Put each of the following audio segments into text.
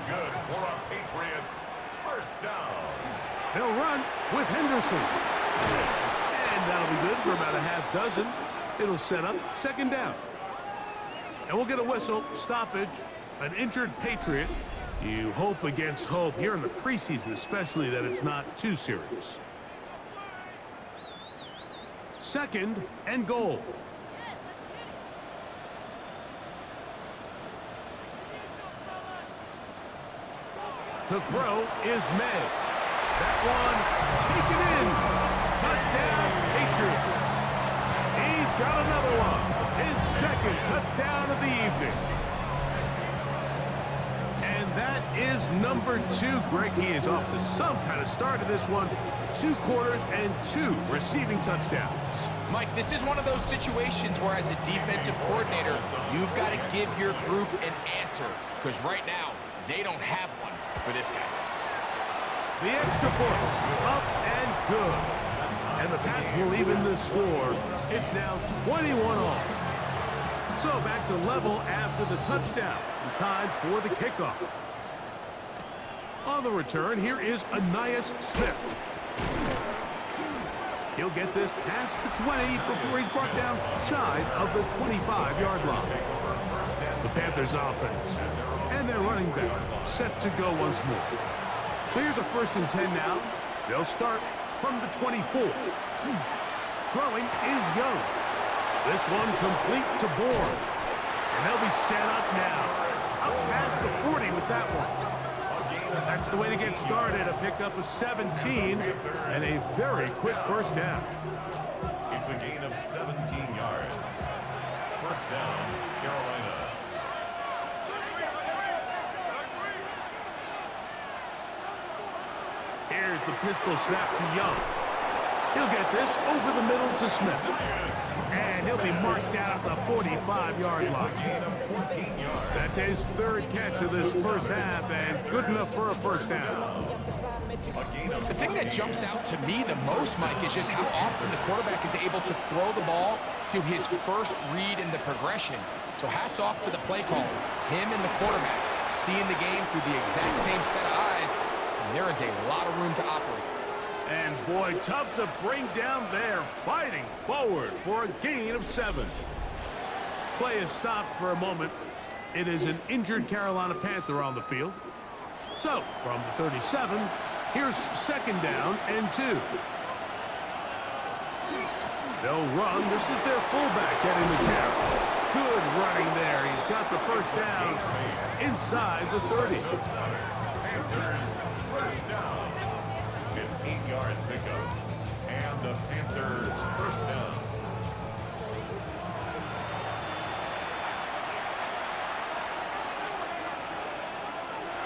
good for our Patriots. First down. They'll run with Henderson. And that'll be good for about a half dozen. It'll set up second down. And we'll get a whistle, stoppage, an injured Patriot. You hope against hope here in the preseason, especially that it's not too serious. Second and goal. To throw is May. That one taken in. Touchdown, Patriots. He's got another one. His second touchdown of the evening. And that is number 2. Greg, he is off to some kind of start of this one. 2 quarters and 2 receiving touchdowns. Mike, this is one of those situations where as a defensive coordinator, you've got to give your group an answer. Because right now, they don't have one for this guy. The extra point, up and good. And the Pats will even the score. It's now 21-all. So back to level after the touchdown. And time for the kickoff. On the return, here is Anais Smith. He'll get this past the 20 before he's brought down shy of the 25-yard line. The Panthers offense and their running back set to go once more. So here's a 1st and 10 now. They'll start from the 24. Throwing is Young. This one complete to Bourne. And they'll be set up now. Up past the 40 with that one. That's the way to get started. A pickup of 17 and a very quick first down. It's a gain of 17 yards. First down, Carolina. Here's the pistol snap to Young. He'll get this over the middle to Smith. And he'll be marked down at the 45-yard line. That's his 3rd catch of this first half and good enough for a first down. The thing that jumps out to me the most, Mike, is just how often the quarterback is able to throw the ball to his first read in the progression. So hats off to the play caller. Him and the quarterback seeing the game through the exact same set of eyes, and there is a lot of room to operate. And boy, tough to bring down there, fighting forward for a gain of 7. Play is stopped for a moment. It is an injured Carolina Panther on the field. So, from the 37, here's second down and 2. They'll run. This is their fullback getting the carry. Good running there. He's got the first down inside the 30. Panthers first down. An 8-yard pickup. And the Panthers first down.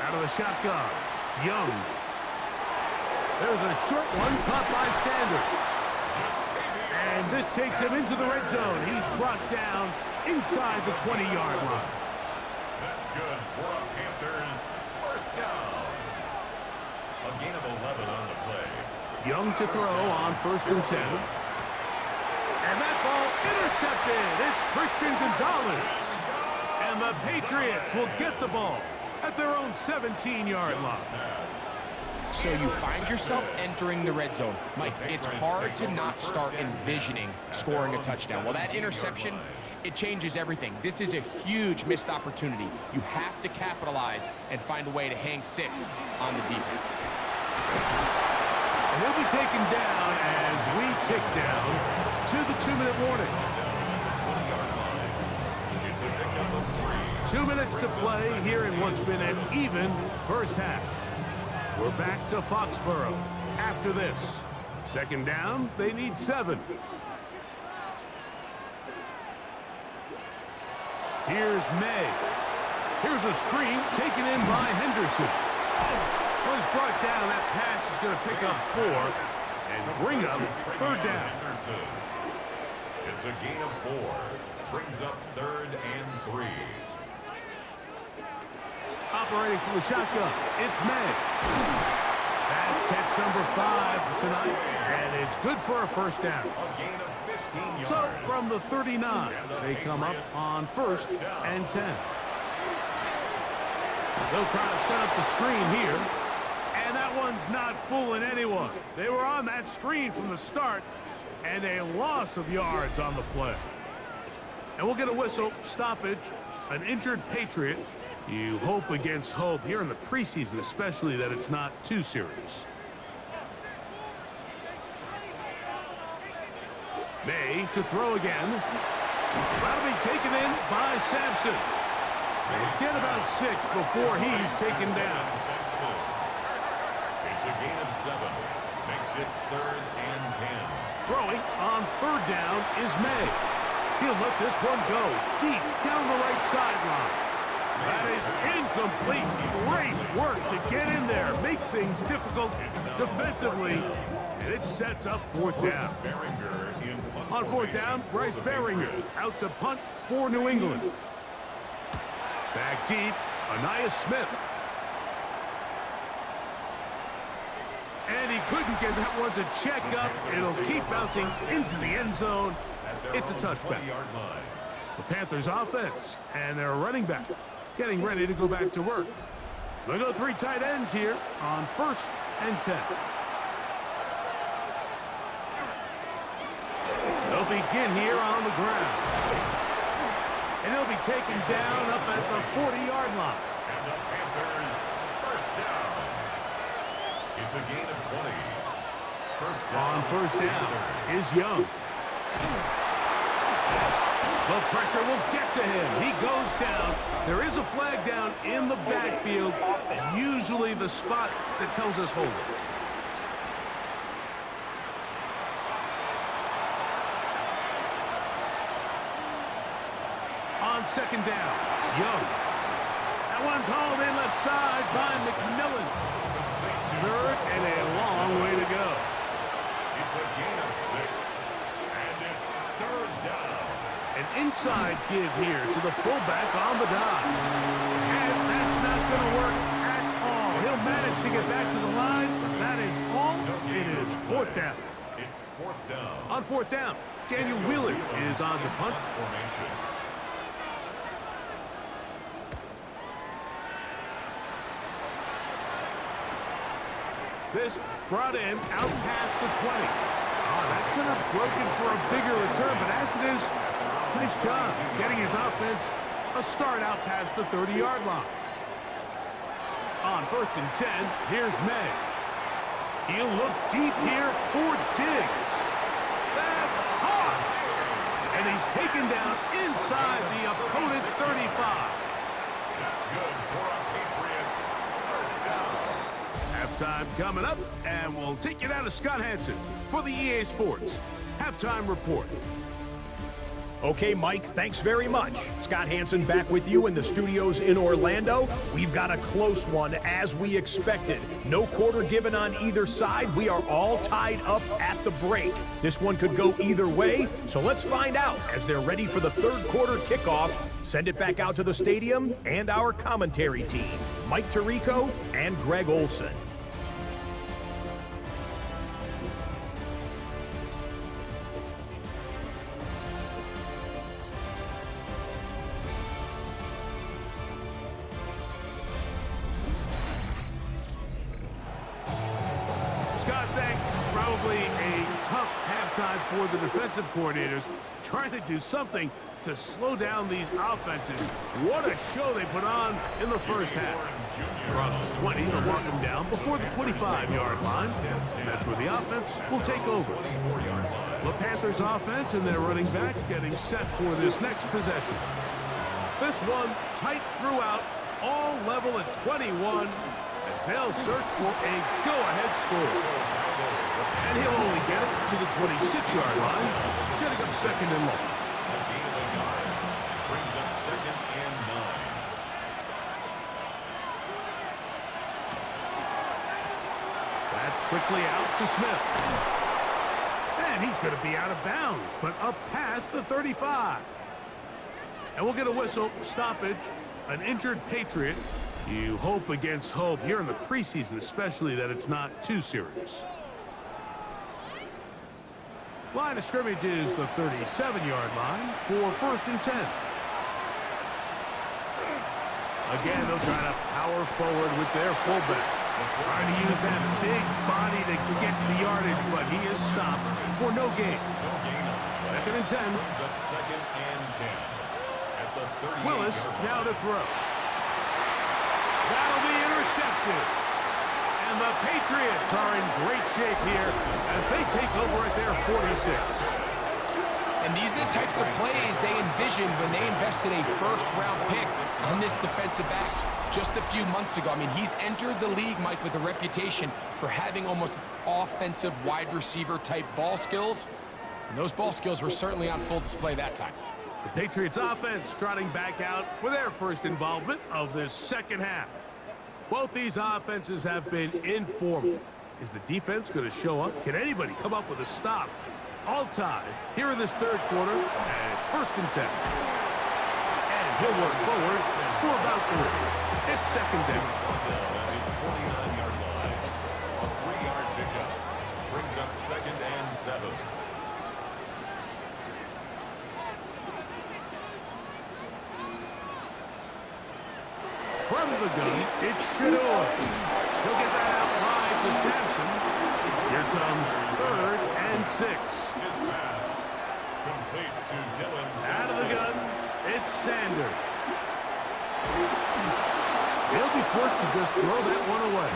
Out of the shotgun, Young. There's a short one caught by Sanders. And this takes him into the red zone. He's brought down inside the 20-yard line. That's good for a Panthers first down. A gain of 11 on the play. Young to throw on 1st and 10. And that ball intercepted. It's Christian Gonzalez. And the Patriots will get the ball at their own 17-yard line. So you find yourself entering the red zone. Mike, it's hard to not start envisioning scoring a touchdown. Well, that interception, it changes everything. This is a huge missed opportunity. You have to capitalize and find a way to hang 6 on the defense. And he'll be taken down as we tick down to the 2-minute warning. 2 minutes to play here in what's been an even first half. We're back to Foxborough after this. Second down, they need 7. Here's May. Here's a screen taken in by Henderson. Was brought down. That pass is going to pick up 4 and bring up 3rd down. It's a gain of 4. Brings up 3rd and 3. Operating from the shotgun, it's May. That's catch number 5 tonight, and it's good for a first down. A gain of 15 yards. So from the 39, they come up on 1st and 10. They'll try to set up the screen here. And that one's not fooling anyone. They were on that screen from the start, and a loss of yards on the play. And we'll get a whistle, stoppage, an injured Patriot. You hope against hope here in the preseason, especially that it's not too serious. May to throw again. That'll be taken in by Sampson. They get about 6 before he's taken down. It's a gain of 7. Makes it 3rd and 10. Throwing on 3rd down is May. He'll let this one go deep down the right sideline. That is incomplete. Great work to get in there, make things difficult defensively, and it sets up 4th down. On 4th down, Bryce Beringer out to punt for New England. Back deep, Anais Smith. And he couldn't get that one to check up. It'll keep bouncing into the end zone. It's a touchback. The Panthers offense and their running back getting ready to go back to work. They'll go 3 tight ends here on 1st and 10. They'll begin here on the ground. And he'll be taken down up at the 40-yard line. And the Panthers, 1st down. It's a gain of 20. 1st down. On 1st down is Young. The pressure will get to him. He goes down. There is a flag down in the backfield, usually the spot that tells us hold it. On 2nd down, Young. That one's hauled in left side by McMillan. 3rd and a long way to go. It's a gain of 6. And it's 3rd down. An inside give here to the fullback on the dive. And that's not going to work at all. He'll manage to get back to the line. That is all. It is 4th down. It's 4th down. On 4th down, Daniel Wheeler is on to punt. Formation. This brought in out past the 20. Oh, that could have broken for a bigger return, but as it is, nice job getting his offense a start out past the 30-yard line. On 1st and 10, here's May. He'll look deep here for Diggs. That's hot! And he's taken down inside the opponent's 35. That's good for our Patriots. 1st down. Halftime coming up, and we'll take you down to Scott Hanson for the EA Sports Halftime Report. Okay, Mike, thanks very much. Scott Hanson back with you in the studios in Orlando. We've got a close one, as we expected. No quarter given on either side. We are all tied up at the break. This one could go either way, so let's find out as they're ready for the 3rd quarter kickoff. Send it back out to the stadium and our commentary team, Mike Tirico and Greg Olson. Scott, thanks. Probably a tough halftime for the defensive coordinators, trying to do something to slow down these offenses. What a show they put on in the 1st half. Across the 20, they'll walk them down before the 25-yard line. That's where the offense will take over. The Panthers offense and their running back getting set for this next possession. This one tight throughout, all level at 21, as they'll search for a go-ahead score. And he'll only get it to the 26-yard line, setting up 2nd and long. Brings up 2nd and 9. That's quickly out to Smith. And he's going to be out of bounds, but up past the 35. And we'll get a whistle, stoppage, an injured Patriot. You hope against hope here in the preseason, especially that it's not too serious. Line of scrimmage is the 37-yard line for 1st and 10. Again, they'll try to power forward with their fullback. Trying to use that big body to get the yardage, but he is stopped for no gain. Second and 10. Brings up second and 10. At the 38. Willis now to throw. That'll be intercepted. And the Patriots are in great shape here as they take over at their 46. And these are the types of plays they envisioned when they invested a first-round pick on this defensive back just a few months ago. I mean, he's entered the league, Mike, with a reputation for having almost offensive wide receiver type ball skills. And those ball skills were certainly on full display that time. The Patriots offense trotting back out for their first involvement of this second half. Both these offenses have been informal. Is the defense going to show up? Can anybody come up with a stop? All tied here in this third quarter, and it's first and 10. And he'll work forward for about 3. It's second down. At his 49-yard line. A 3-yard pickup. Brings up second and 7. From the gun, it's Shador. He'll get that out wide to Sampson. Here comes third and 6. His pass complete to Dylan Sampson. Out of the gun, it's Sanders. He'll be forced to just throw that one away.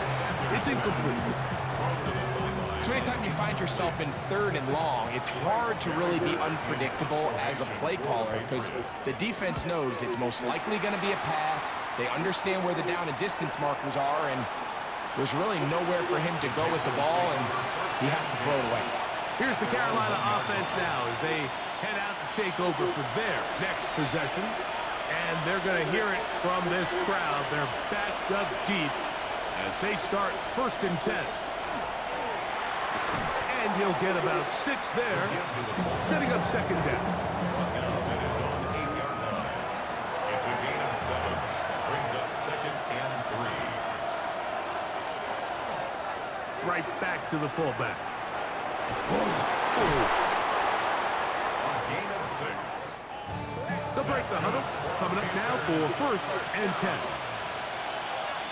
It's incomplete. So anytime you find yourself in third and long, it's hard to really be unpredictable as a play caller because the defense knows it's most likely going to be a pass. They understand where the down and distance markers are, and there's really nowhere for him to go with the ball, and he has to throw it away. Here's the Carolina offense now as they head out to take over for their next possession. And they're going to hear it from this crowd. They're backed up deep as they start first and 10. And he'll get about 6 there, setting up second down. That is on the 8-yard line. It's a gain of 7. Brings up second and 3. Right back to the fullback. A gain of 6. They'll break the huddle. Coming up now for first and 10.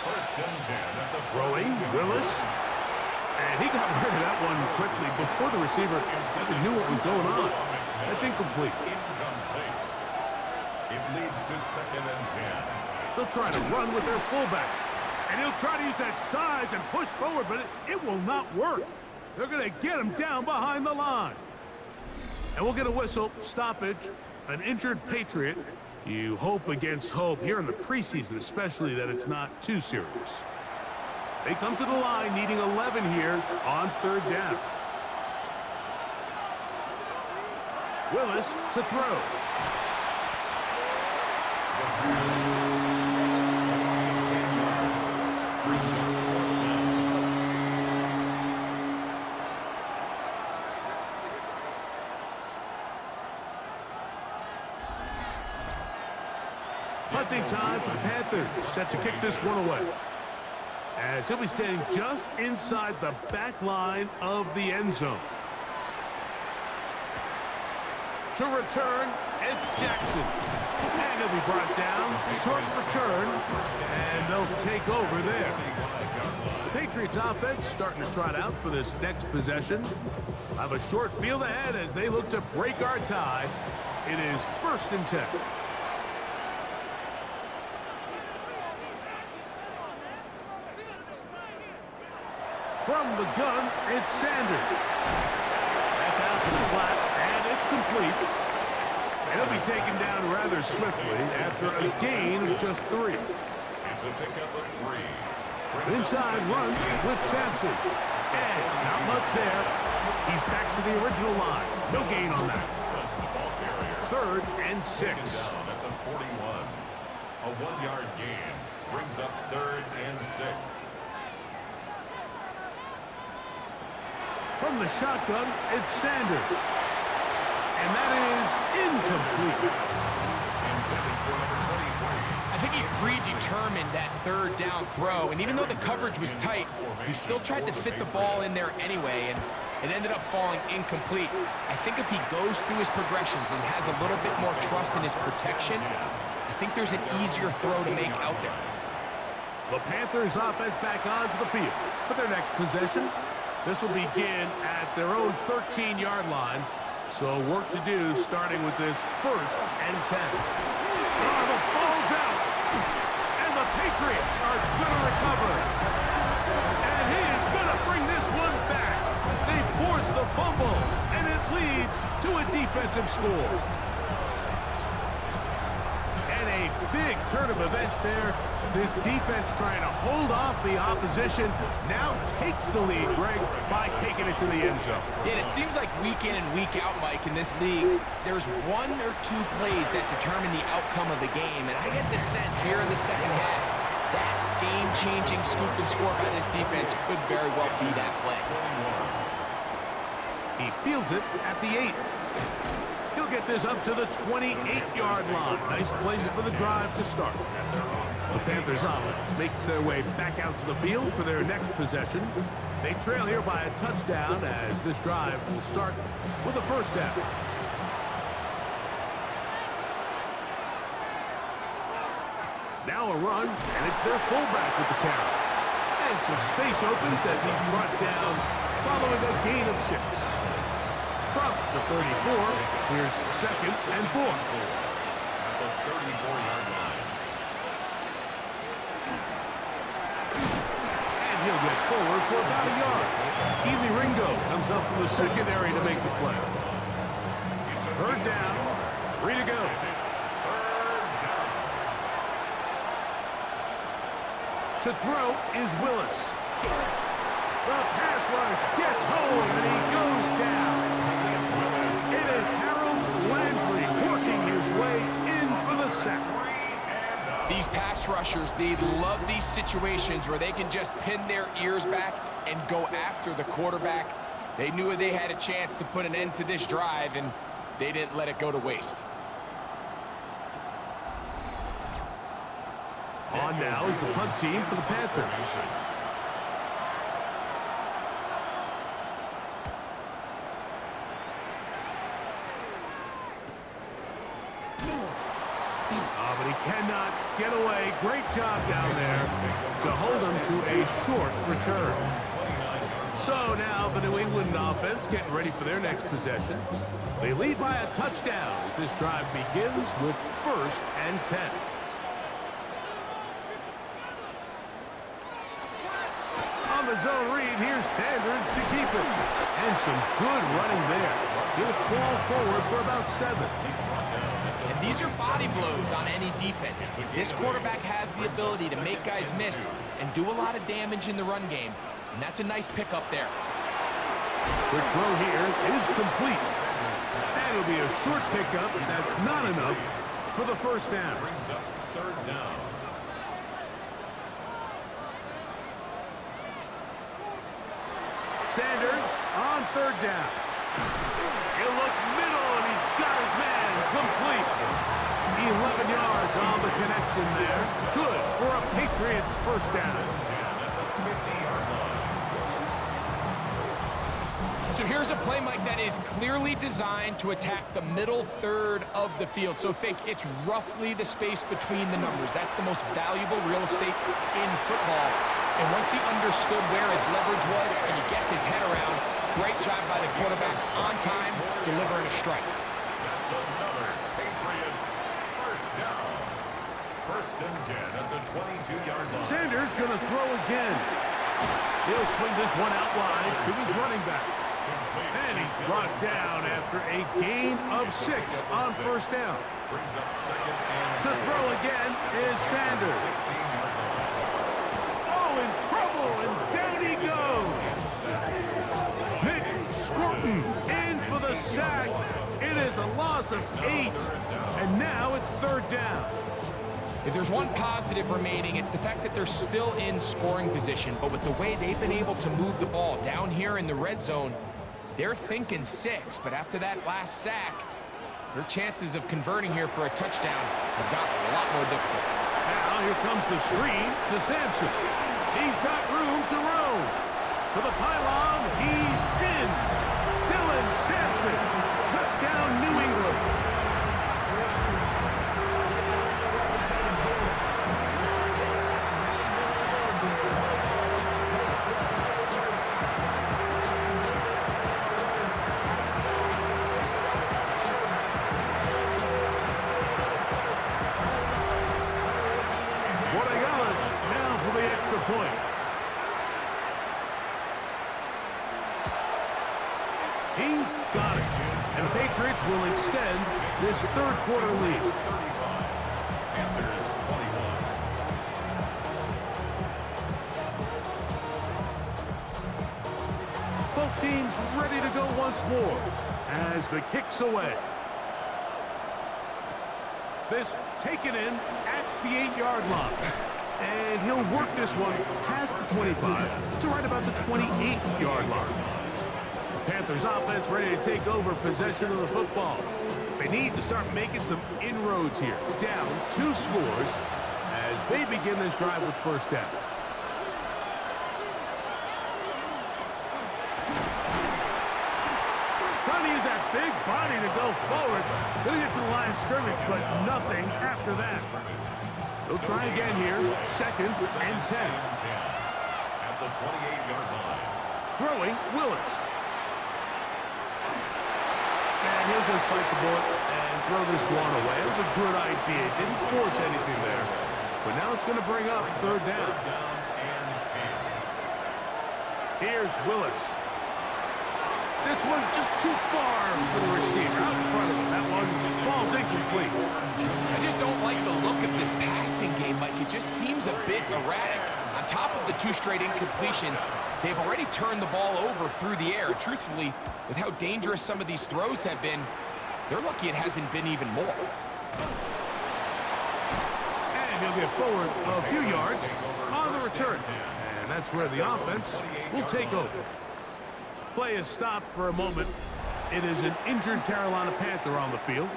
First and 10 at the Throwing, Willis. And he got rid of that one quickly before the receiver even knew what was going on. That's incomplete. Incomplete. It leads to second and 10. They'll try to run with their fullback. And he'll try to use that size and push forward, but it will not work. They're going to get him down behind the line. And we'll get a whistle, stoppage, an injured Patriot. You hope against hope here in the preseason, especially that it's not too serious. They come to the line needing 11 here on third down. Willis to throw. Punting time for the Panthers, set to kick this one away. As he'll be standing just inside the back line of the end zone. To return, it's Jackson. And he'll be brought down, short return, and they'll take over there. The Patriots offense starting to trot out for this next possession. We'll have a short field ahead as they look to break our tie. It is first and 10. From the gun, it's Sanders. That's out to the flat, and it's complete. He'll be taken down rather swiftly after a gain of just 3. It's a pickup of 3. Inside run with Sampson. And not much there. He's back to the original line. No gain on that. Third and 6. Down at the 41. A 1-yard gain brings up third and 6. From the shotgun, it's Sanders. And that is incomplete. I think he predetermined that third down throw, and even though the coverage was tight, he still tried to fit the ball in there anyway, and it ended up falling incomplete. I think if he goes through his progressions and has a little bit more trust in his protection, I think there's an easier throw to make out there. The Panthers offense back onto the field for their next possession. This will begin at their own 13-yard line. So work to do starting with this 1st and 10. Oh, the ball's out. And the Patriots are going to recover. And he is going to bring this one back. They force the fumble, and it leads to a defensive score. And a big turn of events there. This defense trying to hold off the opposition now takes the lead, Greg, by taking it to the end zone. Yeah, it seems like week in and week out, Mike, in this league, there's 1 or 2 plays that determine the outcome of the game. And I get the sense here in the second half that game-changing scoop and score by this defense could very well be that play. He fields it at the 8. He'll get this up to the 28-yard line. Nice place for the drive to start. The Panthers offense makes their way back out to the field for their next possession. They trail here by a touchdown as this drive will start with a 1st down. Now a run, and it's their fullback with the carry. And some space opens as he's brought down following a gain of 6. From the 34, here's 2nd and 4. At the 34-yard line. And he'll get forward for about a yard. Keely Ringo comes up from the secondary to make the play. 3rd down, 3 to go. To throw is Willis. The pass rush gets home, and he goes down. It is Harold Landry working his way in for the sack. These pass rushers, they love these situations where they can just pin their ears back and go after the quarterback. They knew they had a chance to put an end to this drive, and they didn't let it go to waste. On now is the punt team for the Panthers. But he cannot get away. Great job down there to hold him to a short return. So now the New England offense getting ready for their next possession. They lead by a touchdown as this drive begins with 1st and 10. On the zone read, here's Sanders to keep it. And some good running there. He'll fall forward for about 7. And these are body blows on any defense. This quarterback has the ability to make guys miss and do a lot of damage in the run game. And that's a nice pickup there. The throw here is complete. That'll be a short pickup. That's not enough for the 1st down. Brings up 3rd down. Sanders on 3rd down. He'll look middle, and he's got his man complete. 11 yards on the connection there. Good for a Patriots 1st down. So here's a play, Mike, that is clearly designed to attack the middle 3rd of the field. So think it's roughly the space between the numbers. That's the most valuable real estate in football. And once he understood where his leverage was and he gets his head around, great job by the quarterback on time, delivering a strike. That's another Patriots 1st down. 1st and 10 at the 22-yard line. Sanders going to throw again. He'll swing this one out wide to his running back. And he's brought down after a gain of 6 on 1st down. Brings up 2nd and To throw again is Sanders. 16-yard line. Oh, in trouble, and down he goes. Nick Scorton in for the sack. It is a loss of 8, and now it's 3rd down. If there's one positive remaining, it's the fact that they're still in scoring position. But with the way they've been able to move the ball down here in the red zone, they're thinking 6. But after that last sack, their chances of converting here for a touchdown have gotten a lot more difficult. Now here comes the screen to Sampson. He's got room to roam. To the pylon, he's in. Dylan Sampson, touchdown New England. And the Patriots will extend this third quarter lead. Panthers 21. Both teams ready to go once more as the kick's away. This taken in at the 8-yard line. And he'll work this one past the 25 to right about the 28-yard line. The Panthers offense ready to take over possession of the football. They need to start making some inroads here. Down 2 scores as they begin this drive with first down. Trying to use that big body to go forward. Gonna get to the line of scrimmage, but nothing after that. They'll try again here. Second and 10. At the 28-yard line. Throwing, Willis. And he'll just bite the bullet and throw this one away. It was a good idea. Didn't force anything there. But now it's going to bring up third down. And 10. Here's Willis. This one just too far for the receiver. Out in front of him. That one falls incomplete. I just don't like the look of this passing game, Mike. It just seems a bit erratic. On top of the 2 straight incompletions, they've already turned the ball over through the air. Truthfully, with how dangerous some of these throws have been, they're lucky it hasn't been even more. And he'll get forward a few yards on the return. And that's where the offense will take over. Play is stopped for a moment. It is an injured Carolina Panther on the field.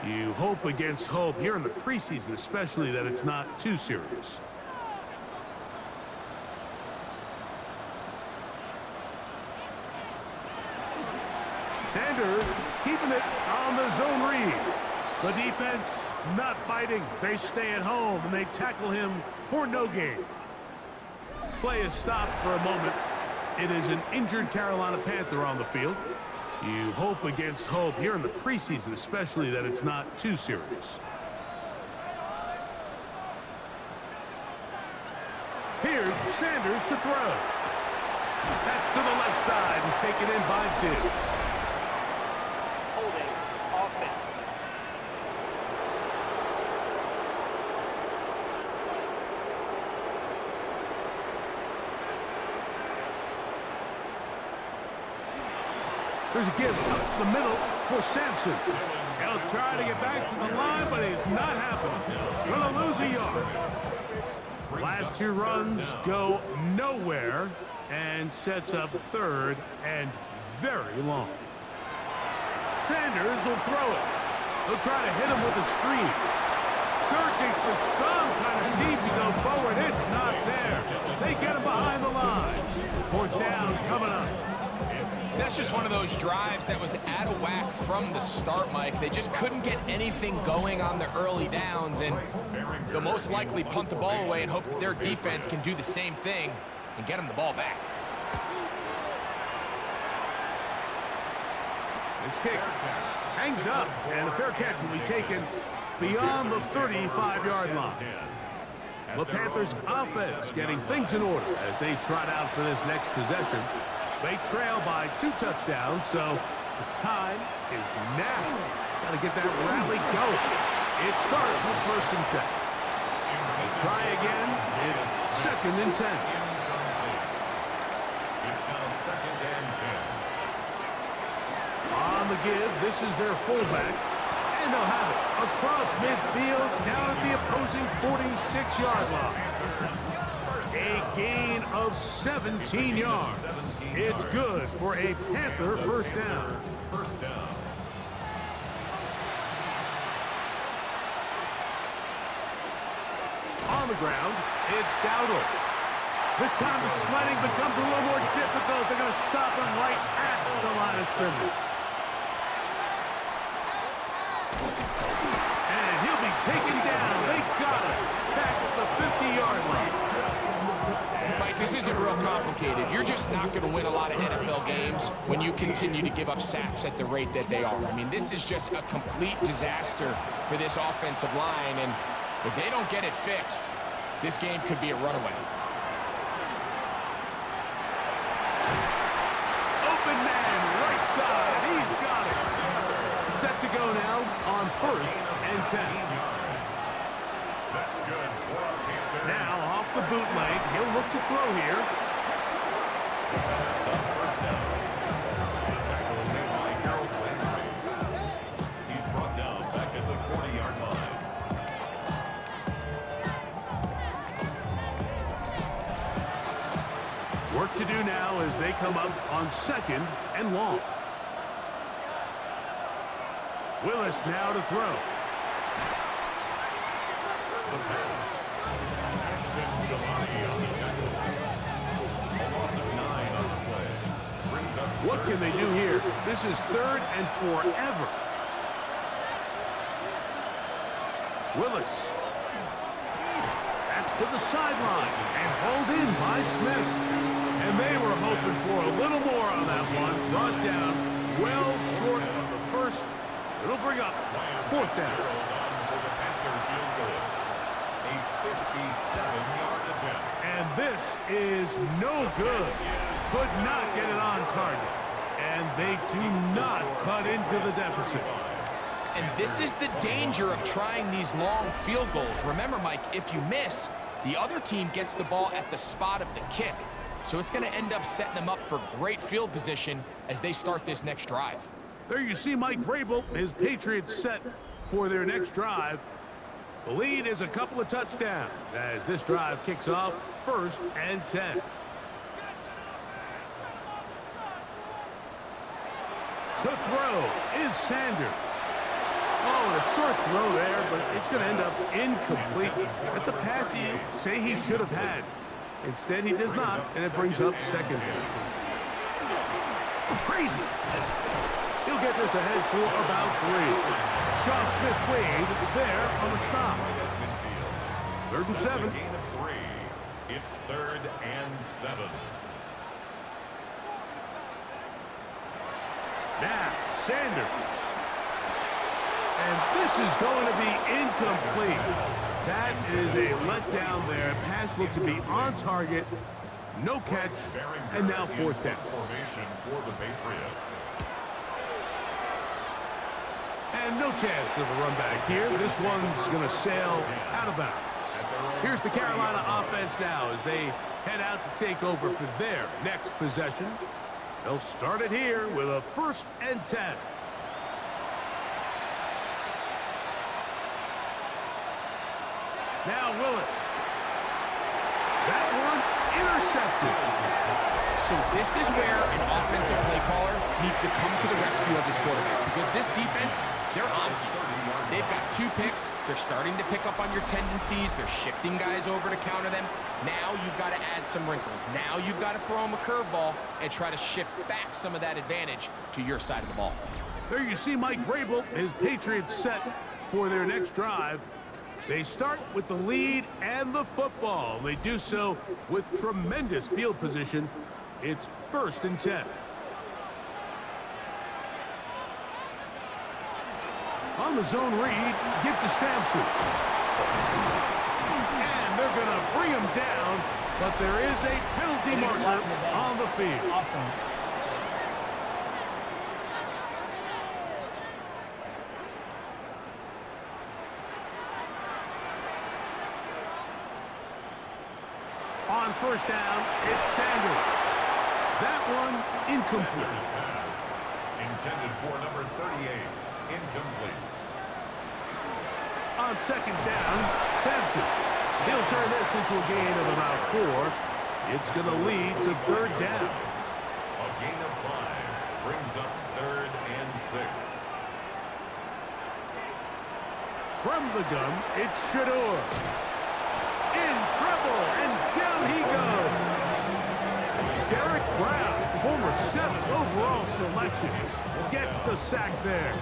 You hope against hope here in the preseason, especially, that it's not too serious. Sanders keeping it on the zone read. The defense not biting. They stay at home and they tackle him for no gain. Play is stopped for a moment. It is an injured Carolina Panther on the field. You hope against hope here in the preseason, especially, that it's not too serious. Here's Sanders to throw. That's to the left side and taken in by Diggs. Holding offense. There's a give up the middle for Sampson. He'll try to get back to the line, but it's not happening. Gonna lose a yard. Last 2 runs go nowhere and sets up third and very long. Sanders will throw it. He'll try to hit him with a screen. Searching for some kind of seam to go forward. It's not there. They get him behind the line. 4th down coming up. That's just one of those drives that was out of whack from the start, Mike. They just couldn't get anything going on the early downs, and they'll most likely punt the ball away and hope that their defense can do the same thing and get them the ball back. This kick hangs up, and a fair catch will be taken beyond the 35-yard line. The Panthers' offense getting things in order as they trot out for this next possession. They trail by 2 touchdowns, so the time is now. Got to get that rally going. It starts with 1st and 10. They try again. It's 2nd and 10. It's now 2nd and 10. On the give, this is their fullback. And they'll have it across midfield down at the opposing 46-yard line. A gain of 17 yards. It's good for a Panther first down. First down. On the ground, it's Dowdle. This time the sledding becomes a little more difficult. They're going to stop him right at the line of scrimmage. And he'll be taken down. They got him back at the 50-yard line. Mike, this isn't real complicated. You're just not going to win a lot of NFL games when you continue to give up sacks at the rate that they are. I mean, this is just a complete disaster for this offensive line, and if they don't get it fixed, this game could be a runaway. Open man, right side. He's got it. Set to go now on 1st and 10. That's good for our Panthers. Now off the bootleg, he'll look to throw here. That's up first down. The tackle is made by Harold Landry. He's brought down back at the 40-yard line. Work to do now as they come up on 2nd and long. Willis now to throw. The pass. Ashton Jelani on the tackle. A loss of 9 on the play. Brings up What can they do here? This is 3rd and forever. Willis. That's to the sideline and hauled in by Smith. And they were hoping for a little more on that one. Brought down well short of the first. So it'll bring up 4th down. For the Panther field goal. A 57-yard attempt. And this is no good. Could not get it on target. And they do not cut into the deficit. And this is the danger of trying these long field goals. Remember, Mike, if you miss, the other team gets the ball at the spot of the kick. So it's going to end up setting them up for great field position as they start this next drive. There you see Mike Vrabel, his Patriots set for their next drive. The lead is a couple of touchdowns as this drive kicks off 1st and 10. To throw is Sanders. Oh, and a short throw there, but it's going to end up incomplete. That's a pass you say he should have had. Instead, he does not, and it brings up 2nd down. Crazy. He'll get this ahead for about 3. Shaw Smith-Wade there on the stop. 3rd and 7. Gain of 3. It's 3rd and 7. Now, Sanders. And this is going to be incomplete. That is a letdown there. Pass looked to be on target. No catch. And now 4th down. Formation for the Patriots. And no chance of a run back here. This one's going to sail out of bounds. Here's the Carolina offense now as they head out to take over for their next possession. They'll start it here with a 1st and 10. Now Willis. That one intercepted. So this is where an offensive play caller needs to come to the rescue of his quarterback, because this defense, they're on to you. They've got 2 picks. They're starting to pick up on your tendencies. They're shifting guys over to counter them. Now you've got to add some wrinkles. Now you've got to throw them a curveball and try to shift back some of that advantage to your side of the ball. There you see Mike Vrabel, his Patriots set for their next drive. They start with the lead and the football. They do so with tremendous field position. It's 1st and 10. On the zone read, give to Sampson. And they're going to bring him down, but there is a penalty marker on the field. Offense. On 1st down, it's Sanders. That one incomplete. Pass intended for number 38. Incomplete. On 2nd down, Sampson. He'll turn this into a gain of about 4. It's going to lead to 3rd down. A gain of 5 brings up 3rd and 6. From the gun, it's Shador. In trouble, and down he goes. Derek Brown, former 7th overall selection, gets the sack there.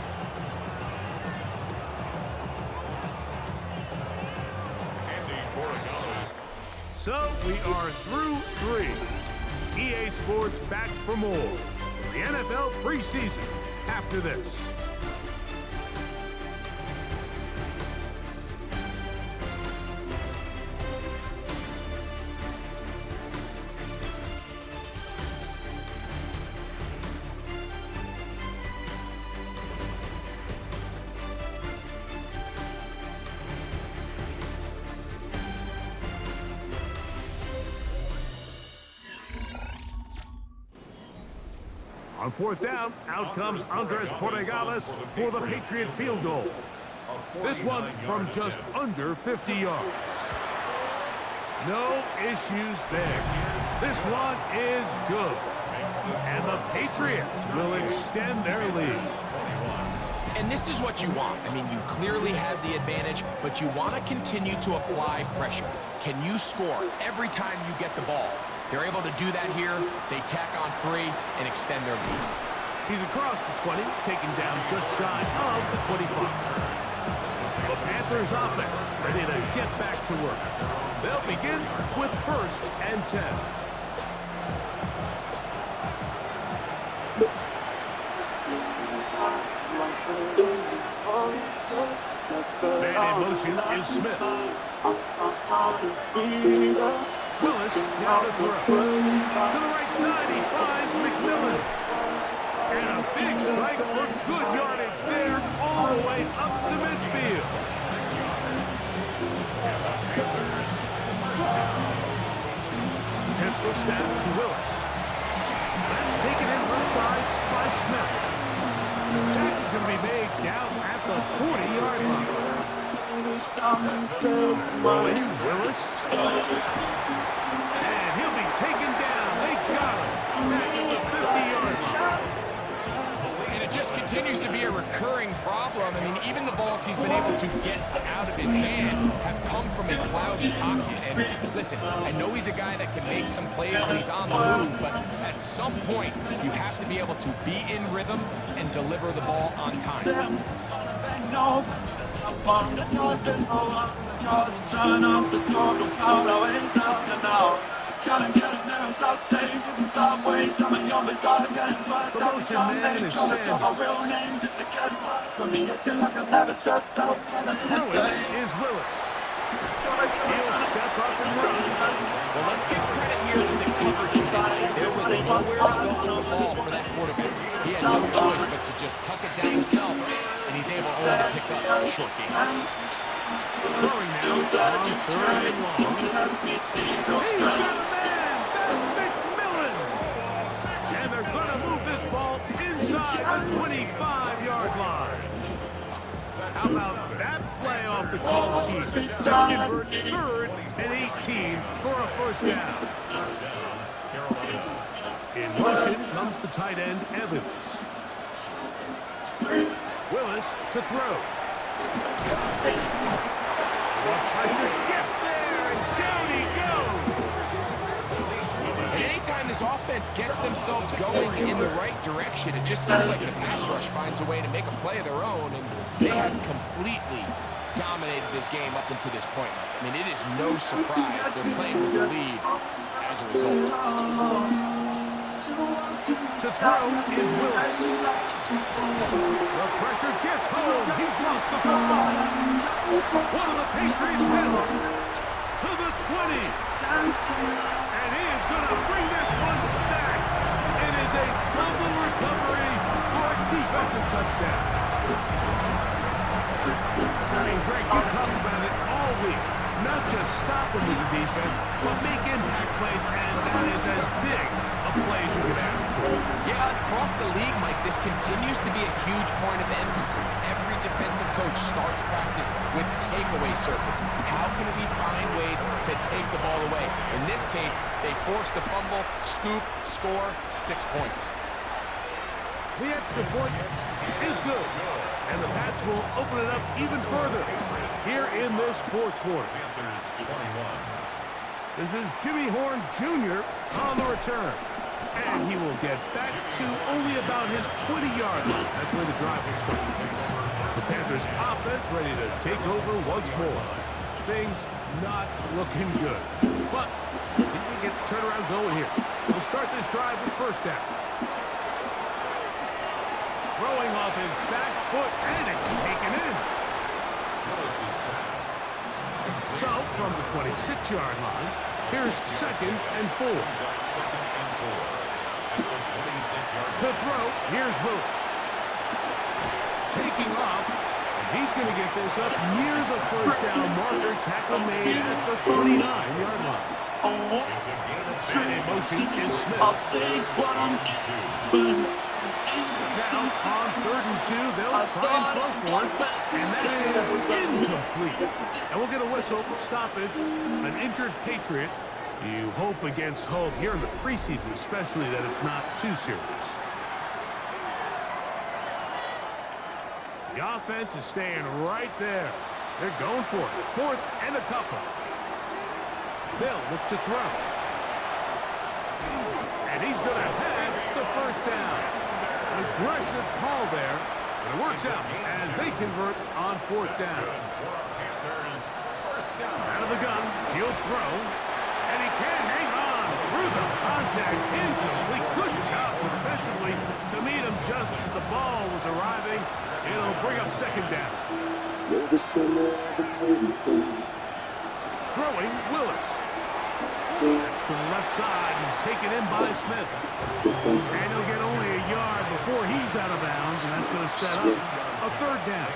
So we are through 3. EA Sports back for more. The NFL preseason after this. On fourth down, out comes Andres Porregales for the Patriot field goal. This one from just under 50 yards. No issues there. This one is good. And the Patriots will extend their lead. And this is what you want. I mean, you clearly have the advantage, but you want to continue to apply pressure. Can you score every time you get the ball? They're able to do that here. They tack on 3 and extend their lead. He's across the 20, taken down just shy of the 25. The Panthers offense ready to get back to work. They'll begin with 1st and 10. Man in motion is Smith. Willis now to throw. To the right side, he finds McMillan. And a big strike for good yardage there, all the way up to midfield. Pistol snap to Willis. That's taken in left side by Smith. The tackle's going to be made down at the 40-yard line. Throwing Willis. And he'll be taken down. They got him back at the 50-yard line. And it just continues to be a recurring problem. I mean, even the balls he's been able to get out of his hand have come from a cloudy pocket. And listen, I know he's a guy that can make some plays when he's on the move, but at some point, you have to be able to be in rhythm and deliver the ball on time. Is Willis. He'll step up and run. Well, let's give credit here to the coverage unit. There was nowhere to go on the ball for that quarterback. He had no choice but to just tuck it down himself, and he's able only to pick up a short game. Throwing now on 3rd and long. He's got a man. That's McMillan. And they're going to move this ball inside the 25-yard line. How about that play off the call sheet to convert 3rd and 18 for a 1st down? In motion comes the tight end, Evans. Willis to throw. The pressure gets there, and down he goes. And anytime this offense gets themselves going in the right direction, it just seems like the pass rush finds a way to make a play of their own, and they have completely dominated this game up until this point. I mean, it is no surprise they're playing with the lead as a result. To throw is Willis. The pressure gets home. He's lost the football. One of the Patriots has it. To the 20. And he is going to bring this one back. It is a fumble recovery for a defensive touchdown. I mean, Greg, you talked about it all week. Not just stopping with the defense, but make impact plays, and that is as big a play as you can ask for. Yeah, across the league, Mike, this continues to be a huge point of emphasis. Every defensive coach starts practice with takeaway circuits. How can we find ways to take the ball away? In this case, they forced the fumble, scoop, score, 6 points. The extra point is good, and the Pats will open it up even further here in this 4th quarter. This is Jimmy Horn Jr. on the return, and he will get back to only about his 20-yard line. That's where the drive will start. The Panthers offense ready to take over once more. Things not looking good, but see if we can get the turnaround going here. We'll start this drive with 1st down. Throwing off his back foot, and it's taken in. So, from the 26-yard line, here's 2nd and 4. To throw, here's Willis. Taking off, and he's going to get this up near the 1st down marker. Tackle made at the 49-yard line. And in motion is Smith. Now, on 3rd and 2, they'll try and throw for it, and that is incomplete. And we'll get a whistle, stoppage, an injured Patriot. You hope against hope here in the preseason, especially that it's not too serious. The offense is staying right there. They're going for it. 4th and a couple. They'll look to throw. And he's going to have the first down. An aggressive call there, but it works out as they convert on 4th down. Out of the gun, he'll throw, and he can't hang on through the contact. Incomplete. Good job defensively to meet him just as the ball was arriving. It'll bring up 2nd down. Throwing Willis. That's to the left side and taken in by Smith. And he'll get only a yard before he's out of bounds, and that's going to set up a 3rd down.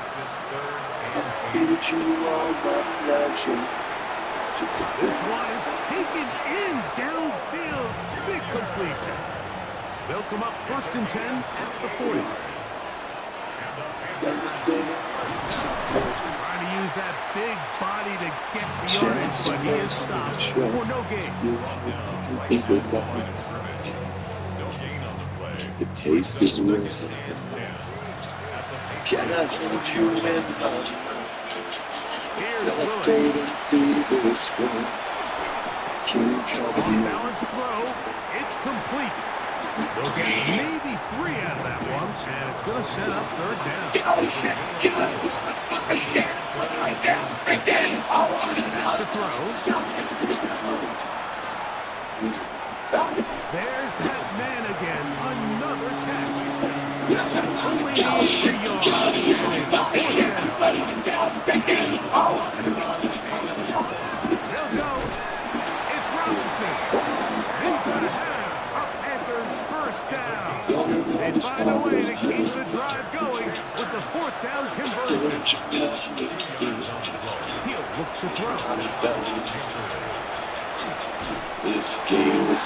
This one is taken in downfield. Big completion. They'll come up 1st and 10 at the 40. Trying to use that big body to get the yardage, but he is stopped for no gain. The taste is real. Can I hold you in love? Here's Celebrate Willis. and see this one. Balanced throw. It's complete. They'll get maybe 3 out of that one, and it's going to set up 3rd down. To throw. There's that man again. Another catch. Only needs 3 yards. They'll go. It's Robinson. He's going to have a Panthers first down. They find a way to keep the drive going with the 4th down conversion. He'll look to throw. This game is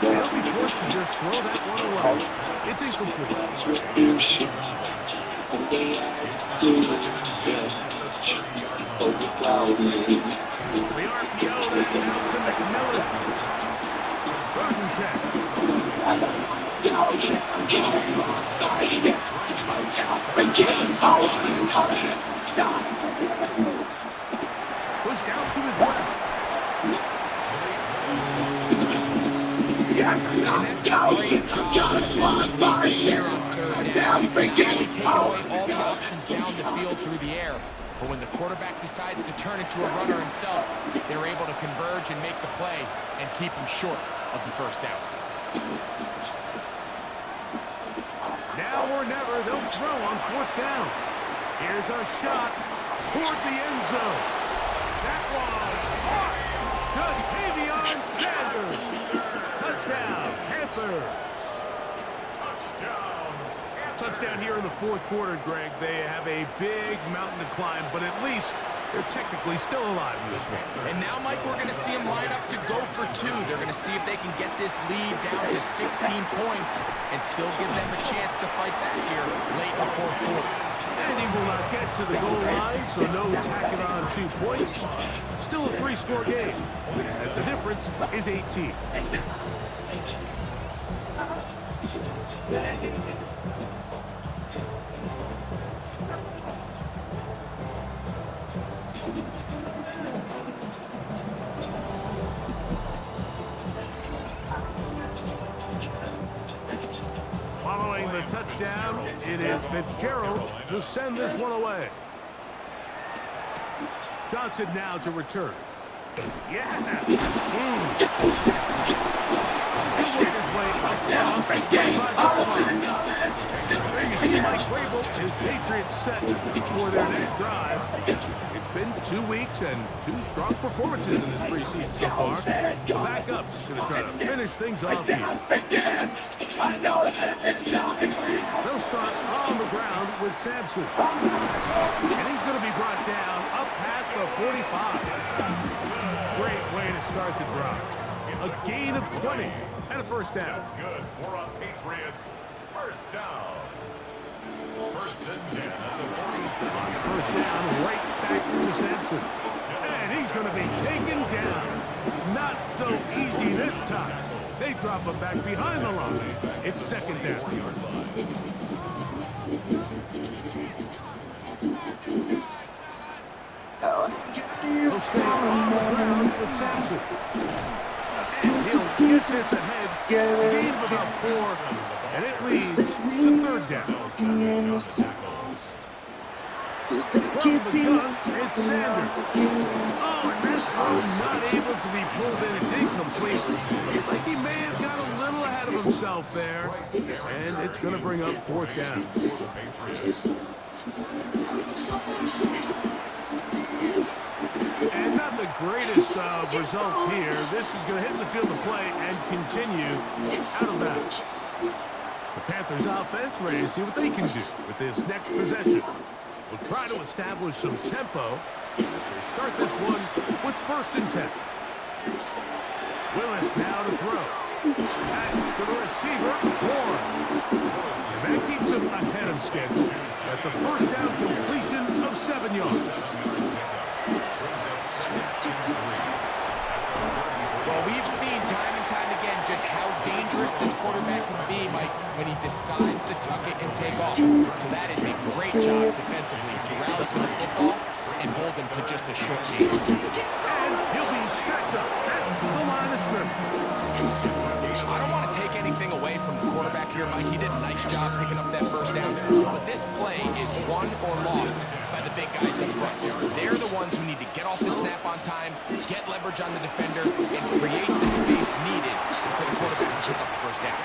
They'll be forced to just throw that one away. It's incomplete. The RPO is out to McMillan. 3rd and 10. Pushed out to his left. And that's a great job defensively here on 3rd down. Taking away all the options down the field through the air. But when the quarterback decides to turn into a runner himself, they're able to converge and make the play and keep him short of the first down. Now or never, they'll throw on 4th down. Here's a shot toward the end zone. That one caught. Tavion Sanders. Touchdown, Panthers. Touchdown here in the 4th quarter, Greg. They have a big mountain to climb, but at least they're technically still alive in this one. And now, Mike, we're going to see them line up to go for 2. They're going to see if they can get this lead down to 16 points and still give them a chance to fight back here late in the 4th quarter. And he will not get to the goal line, so no tacking on 2 points. Still a 3-score game, as the difference is 18. Following the touchdown, it is Fitzgerald to send this one away. Johnson now to return. Yeah. He'll work his way across the 25-yard line. There you see Mike Vrabel, his Patriots set for their next drive. It's been 2 weeks and 2 strong performances in this preseason so far. The backup's going to try to finish things off here. They'll start on the ground with Sampson. And he's going to be brought down up past the 45. Great way to start the drive. A gain of 20 and a first down. That's good for our Patriots. First down. First and 10 at the 47. First down, right back to Sampson. And he's going to be taken down. Not so easy this time. They drop him back behind the line. It's second down. He'll stay on the ground with Sampson. And he'll get this ahead. Gain of about 4. And it leads to third down. From the gun, it's Sanders. Oh, and this one not able to be pulled in. It's incomplete. Like he may have got a little ahead of himself there. And it's going to bring up fourth down. And not the greatest of results here. This is going to hit the field of play and continue out of bounds. The Panthers offense ready to see what they can do with this next possession. We'll try to establish some tempo as they start this one with first and 10. Willis now to throw. Pass to the receiver, Warren. And that keeps him ahead of schedule. That's a first down completion of 7 yards. Well, we've seen time and time again just how dangerous this quarterback can be, Mike, when he decides to tuck it and take off. So that is a great job defensively to rally to the football and hold him to just a short game. And he'll be stacked up at the line of scrimmage. I don't want to take anything away from the quarterback here, Mike. He did a nice job picking up that first down. But this play is won or lost by the big guys in front. They're the ones who need to get off the snap on time, get leverage on the defender, and create the space needed for the quarterback to pick up the first down.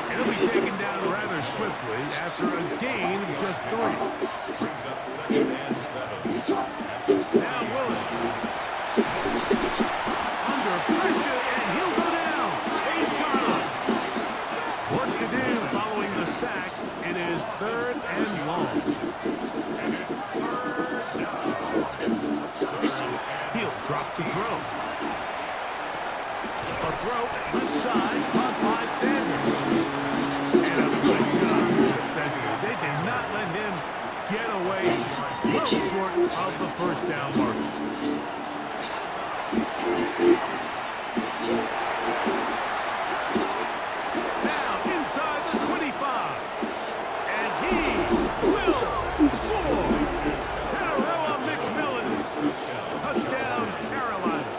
And he'll be taken down rather swiftly after a gain of just 3. Brings up second and 7. Now Willis. Under pressure, and he'll go down. They've got him. Work to do following the sack. It is third and long. He'll drop to throw. A throw left side, caught by Sanders. And a good job defensively. They did not let him get away well short of the first down mark. Now inside the 25. And he will score. Carolina McMillan. Touchdown, Carolina.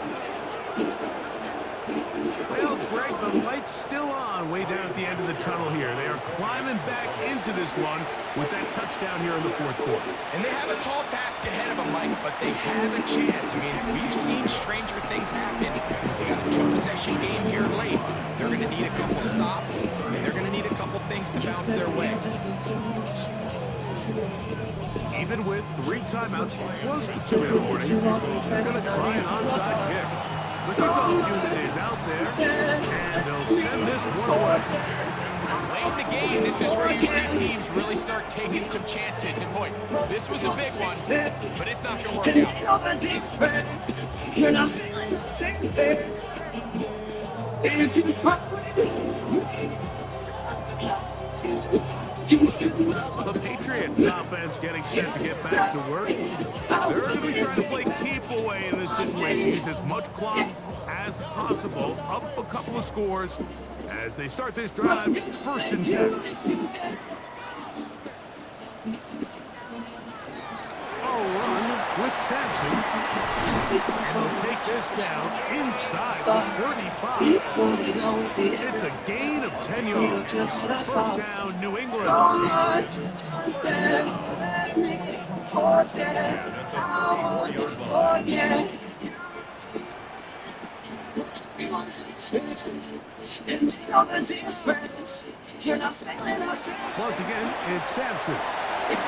Well, Greg, the light's still on way down at the end of the tunnel here. They are climbing back into this one with that touchdown here in the fourth quarter. And they have a tall task ahead of them, Mike, but they have a chance. I mean, we've seen stranger things happen. They got a 2-possession game here late. They're going to need a couple stops, and they're going to need a couple things to bounce their way. Even with 3 timeouts plus the 2-minute warning, they're going to try an onside kick. The kickoff unit is out there, and they'll send this one away. Late in the game, this is where you see teams really start taking some chances. And boy, this was a big one, but it's not going to work out. You're not feeling the same thing. If you The Patriots offense getting set to get back to work. They're going to be trying to play keep away in this situation. Use as much clock as possible. Up a couple of scores as they start this drive. First and 10. Run with Sampson. And they'll take this down inside the 35. It's a gain of 10 yards. First down, New England. Once again, it's Sampson. And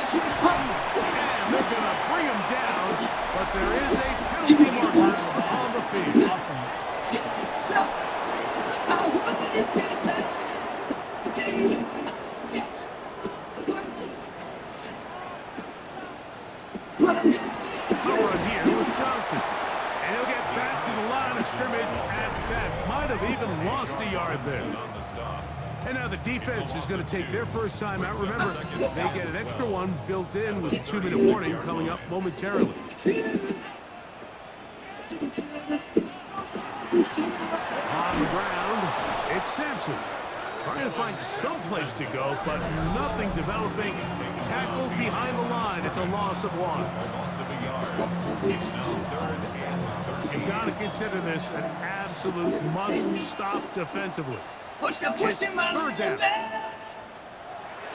they're going to bring him down, but there is a penalty marker on the field. Run here with Johnson. And he'll get back to the line of scrimmage at best. Might have even lost a yard there. On the stop. And now the defense is going to take their first time out. Remember, they get an extra one built in with a 2-minute warning coming up momentarily. On the ground, it's Sampson. Trying to find some place to go, but nothing developing. Tackled behind the line. It's a loss of 1. You've got to consider this an absolute must-stop defensively. Push him, man. Third down.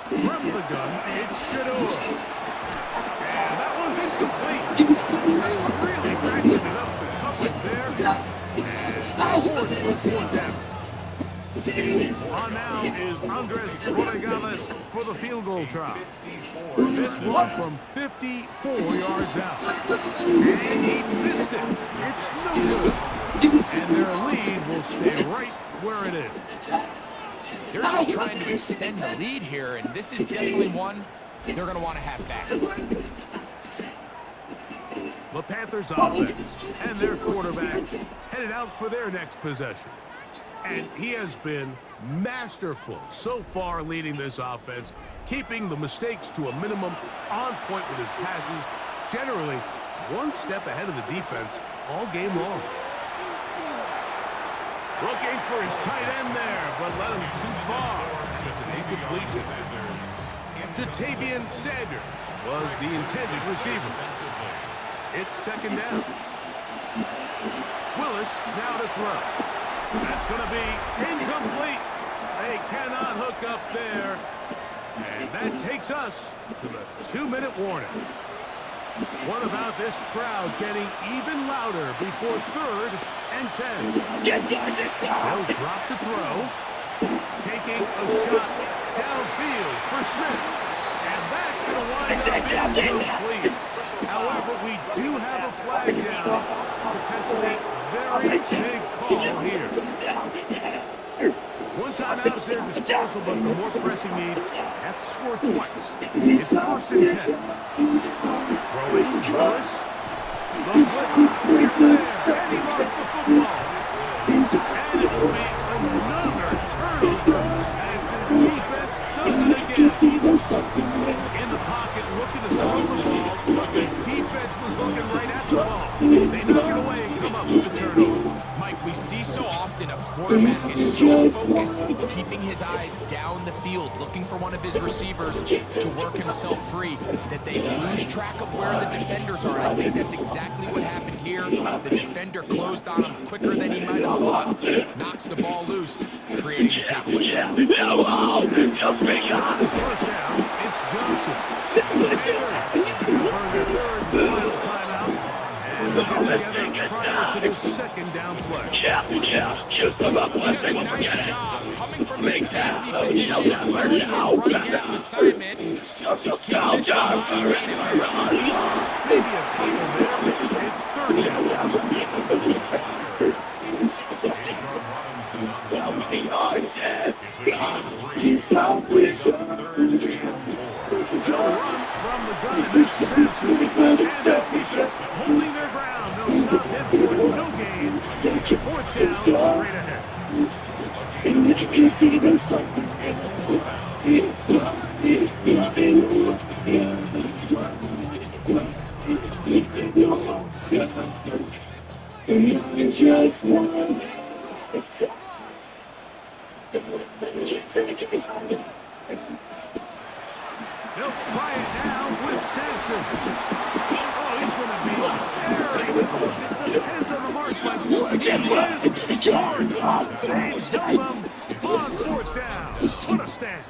From the gun, it's Shador. And that one's incomplete. They really ratcheted it up the coverage there. And forced the 4th down. On now is Andres Rodriguez for the field goal try. This one from 54 yards out. And he missed it. It's no good. And their lead will stay right where it is. They're just trying to extend the lead here, and this is definitely one they're going to want to have back. The Panthers offense and their quarterback headed out for their next possession. And he has been masterful so far leading this offense, keeping the mistakes to a minimum, on point with his passes, generally one step ahead of the defense all game long. Looking for his tight end there, but led him too far. It's an incompletion. Jatavian Sanders was the intended receiver. It's 2nd down. Willis now to throw. That's going to be incomplete. They cannot hook up there. And that takes us to the 2-minute warning. What about this crowd getting even louder before 3rd and 10? They'll drop to throw. Taking a shot downfield for Smith. And that's going to wind up being incomplete. However, we do have a flag down. Potentially very big call here. One time out at their disposal, but the more pressing need, have to score twice. It's 1st and 10. Throwing Willis. The blitz is there, and he lost the football. And it will be another turnover as this defense does it again. In the pocket, looking to throw the ball, but the defense was looking right at the ball. They knock it away and come up with the turnover. Mike, we see so often a quarterback is so focused, keeping his eyes down the field, looking for one of his receivers to work himself free, that they lose track of where the defenders are. I think that's exactly what happened here. The defender closed on him quicker than he might have thought, knocks the ball loose, creating a takeaway. Just make up. First down, it's Johnson. Final timeout. And together prior to the 2nd down play. Just about Nice job coming from the safety position, learning his run gap assignment. Keeps this offense Maybe a couple there. It's 3rd down. They'll run from the gun, and that's Sampson. And that defense holding their ground. They'll stop him for no gain. 4th down, straight ahead. They'll try it now with Sampson. Oh, he's going to be very close. It depends on the mark, but he is short. They held him on 4th down. What a stand.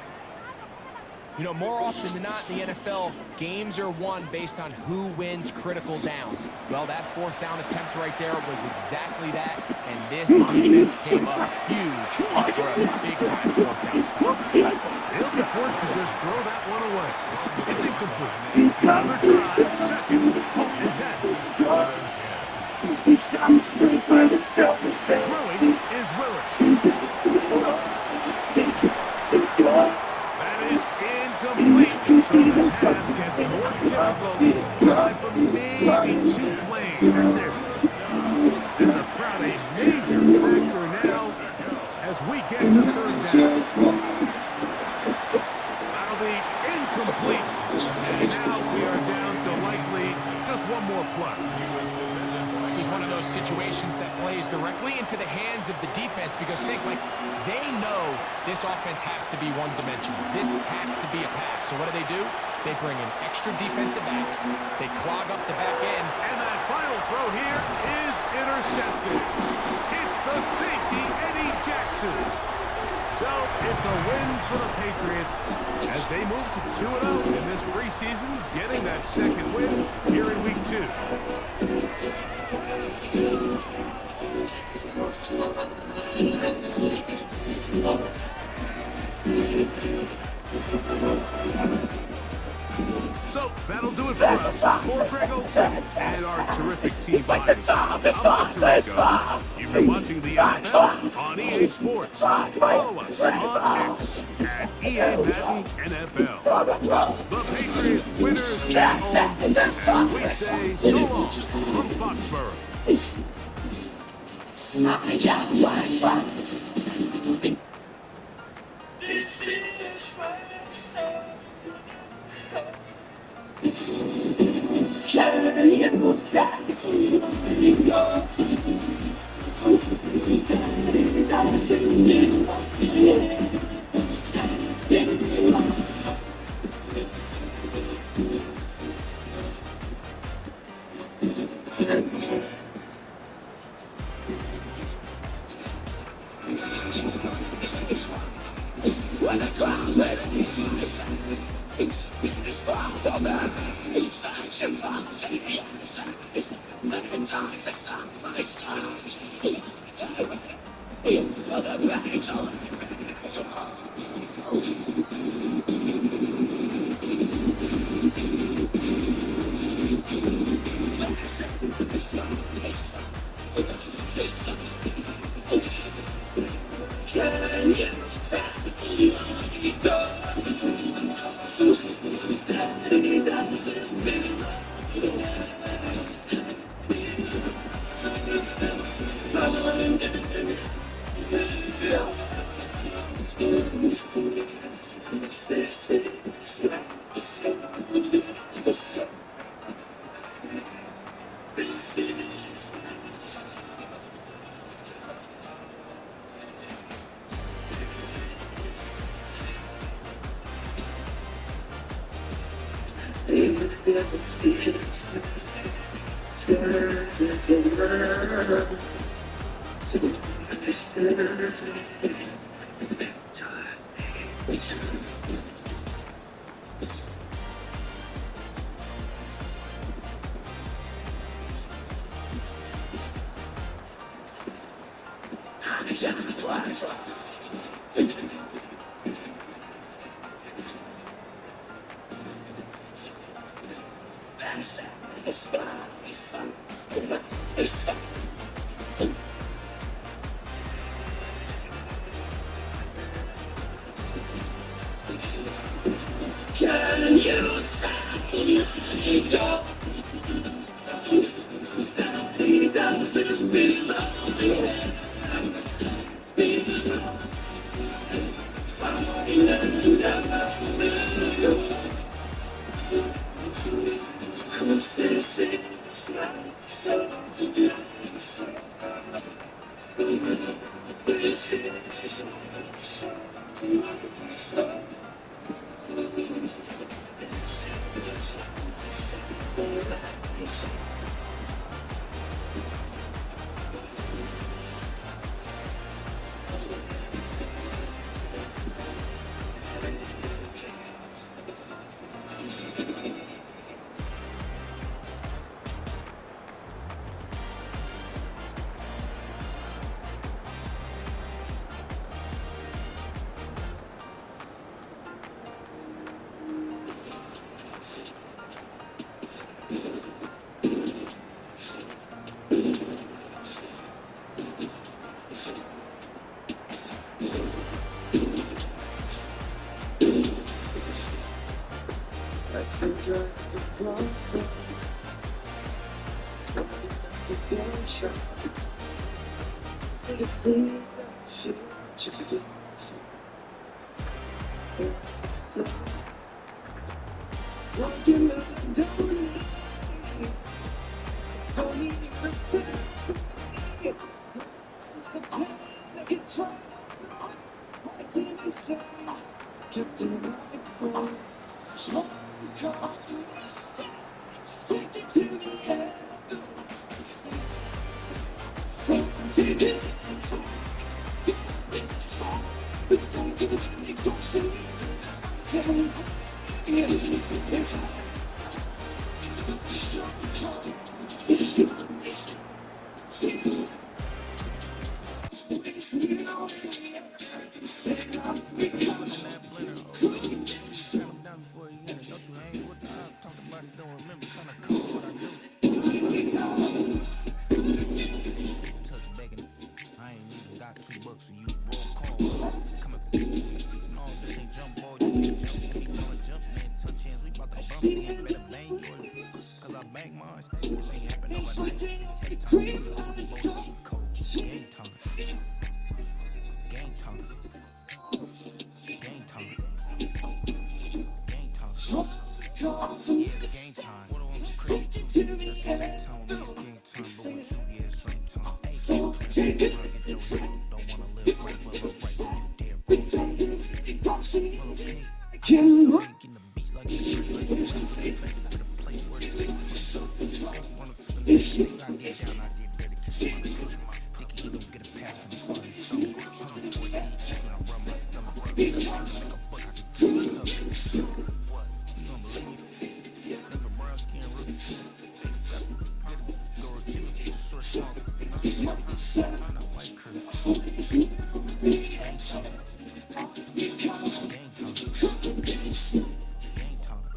You know, more often than not in the NFL, games are won based on who wins critical downs. Well, that 4th down attempt right there was exactly that, and this defense came up huge for a big-time 4th down stop. They'll be forced to just throw that one away. It's incomplete. Another drive, 2nd and 10. Throwing is Willis. That is incomplete. So the task gets more difficult. Aside from maybe 2 plays. That's it. And the crowd a major factor now as we get to 3rd down. That'll be incomplete. And now we are down to likely just one more play. This is one of those situations that plays directly into the hands of the defense because think, like, they know this offense has to be one-dimensional. This has to be a pass. So what do? They bring in extra defensive backs. They clog up the back end. And that final throw here is intercepted. It's the safety, Eddie Jackson. So it's a win for the Patriots as they move to 2-0 in this preseason, getting that second win here in Week 2. So that'll do it for us. For Grego and our terrific team behind us, I'm Grego. You've been watching the NFL on EA Sports. Follow us on X at EA Madden NFL. The Patriots winners get home, and we say so long from Foxborough.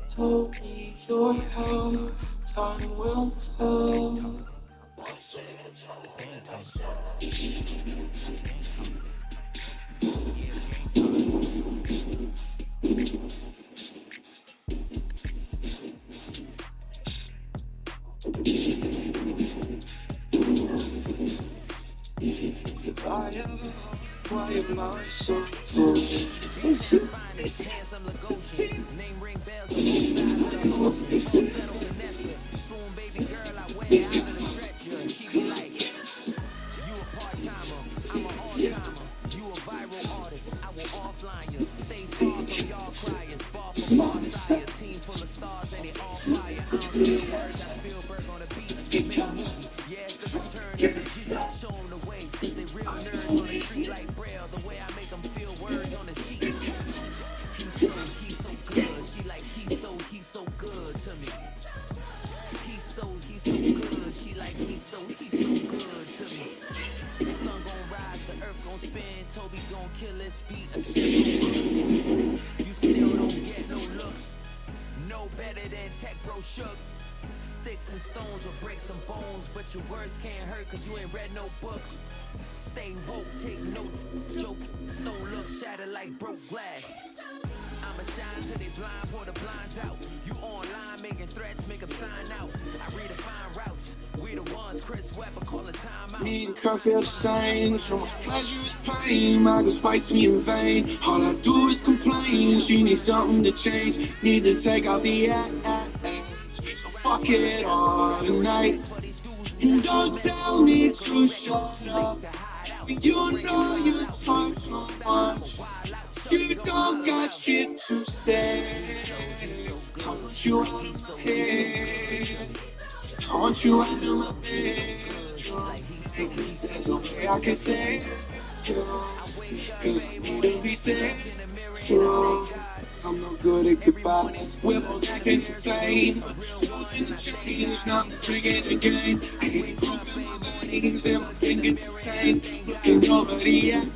Tell me your home, time will tell. If I ever, why am I so cold? Handsome Lagosian, name ring bells on both sides of the ocean. Settle Vanessa, swoon baby girl I wear out of the stretcher. She be like, you a part-timer, I'm an all-timer. You a viral artist, I will offline you. Stay far from y'all criers, bar for bar sire. Team full of stars and they all fire. I don't steal words, I Spielberg on the beat. Make a movie, yeah, it's the return of the G. Show them the way, cause they real nerds on the street like Braille. The way I make them feel words on the sheet. He's so good. She like he's so good to me. He's so good. She like he's so good to me. The sun gon' rise, the earth gon' spin. Toby gon' kill this beat. A shit. You still don't get no looks. No better than Tech Bro Shook. Sticks and stones will break some bones, but your words can't hurt cause you ain't read no books. Stay woke, take notes, joke. Don't look shattered like broke glass. I'ma shine till they blind, pour the blinds out. You online making threats, make them sign out. I redefine routes. We the ones Chris Webber call a timeout. Me and Kirk feel the same. So much pleasure is pain. My girl spites me in vain. All I do is complain. She needs something to change. Need to take out the ass. So fuck it all tonight. And don't tell me to shut up. You know you talk so much. You don't got shit to say. I want you out of my head. I want you out of my bedroom. There's no way I can say it. Cause I need to be said. So I'm no good at goodbyes. We're both acting insane. So in the change, not tricking the game. I ain't proving my veins and my fingers insane. Looking over the